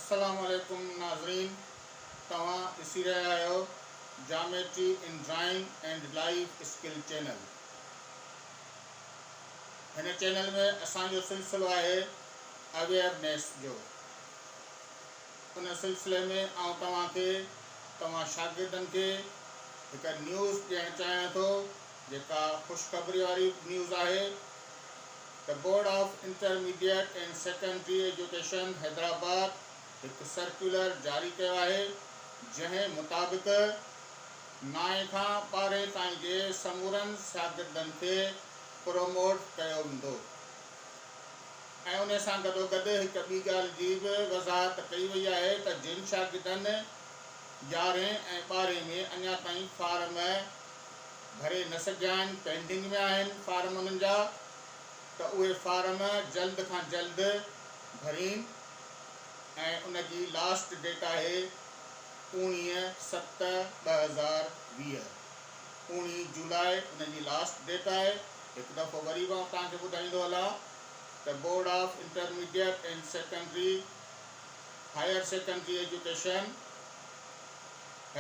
अस्सलाम वालेकुम नाज़रीन, तव्हां ॾिसी रहिया आहियो जामेट्री इन drawing and life skill channel. हिन चैनल में असांजो सिलसिलो आहे अवेयरनेस जो। उन सिलसिले में आउं तव्हांखे तव्हां शागिर्दनि खे हिकु न्यूज़ ॾियणु चाहियां थो, जेका ख़ुशख़बरी वारी न्यूज़ आहे। The board of intermediate and secondary education Hyderabad एक सर्कुलर जारी किया है, जंहिं मुताबिक़ 9 खां 12 ताईं जे समूरनि शागिर्दनि खे प्रोमोट कयो वेंदो। ऐं उन सां गॾोगॾु हिकु ॿी ॻाल्हि जी बि वज़ाहत कई वई आहे त जिन शागिर्दनि 11 ऐं 12 में अञा ताईं फार्म भरे न सघिया आहिनि, पेंडिंग में आहिनि फार्म उन्हनि जा, त उहे फार्म जल्द खां जल्द भरीनि। ऐं उन जी लास्ट डेट आहे 19/7/2020, 19 जुलाई उन जी लास्ट डेट आहे। हिकु दफ़ो वरी मां तव्हांखे ॿुधाईंदो हलां त board of intermediate and secondary higher secondary education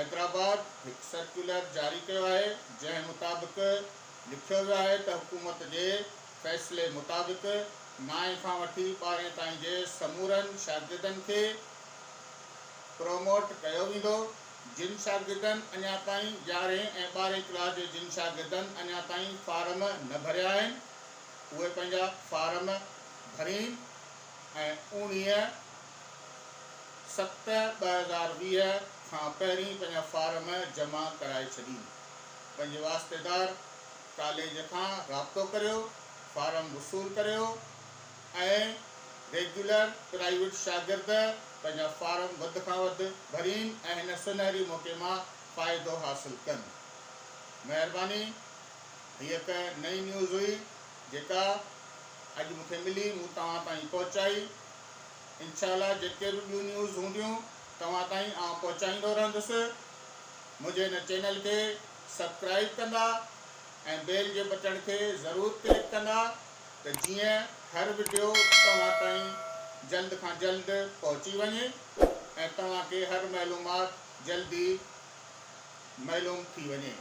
Hyderabad हिकु सर्कुलर जारी कयो आहे, जंहिं मुताबिक़ लिखियो वियो आहे त हुकूमत जे फ़ैसिले मुताबिक़ 9 खां वठी 12 ताईं जे समूरनि शागिर्दनि खे प्रोमोट कयो वेंदो। जिन शागिर्दनि अञा ताईं 11 ऐं 12 क्लास जे जिन शागिर्दनि अञा ताईं फार्म न भरिया आहिनि, उहे पंहिंजा फार्म भरीनि ऐं 19/7/2020 खां पहिरीं पंहिंजा फार्म जमा कराए छॾीनि। पंहिंजे वास्तेदार कॉलेज खां राब्तो करियो, फार्म वसूल करियो ऐं रेगुलर प्राइवेट शागिर्द पंहिंजा फार्म वधि खां वधि भरीनि ऐं हिन सुनहरी मौक़े मां फ़ाइदो हासिलु कनि। महिरबानी। हीअ हिकु नई न्यूज़ हुई जेका अॼु मूंखे मिली, मूं तव्हां ताईं पहुचाई। इंशाअल्लाह जेके बि ॿियूं न्यूज़ हूंदियूं तव्हां ताईं आउं पहुचाईंदो रहंदुसि। मुंहिंजे हिन चैनल खे सब्सक्राइब कंदा ऐं बेल जे बटन खे ज़रूरु क्लिक कंदा, त जीअं हर वीडियो तव्हां ताईं जल्द खां जल्द पहुची वञे ऐं तव्हांखे हर मालूमात जल्दी मालूम थी वञे।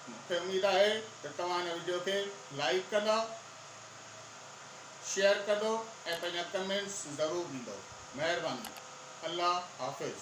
मूंखे उमेद आहे त तव्हां हिन वीडियो खे लाइक कंदा, शेयर कंदो ऐं पंहिंजा कमेंट्स ज़रूरु ॾींदो। महिरबानी। अल्लाह हाफ़िज़।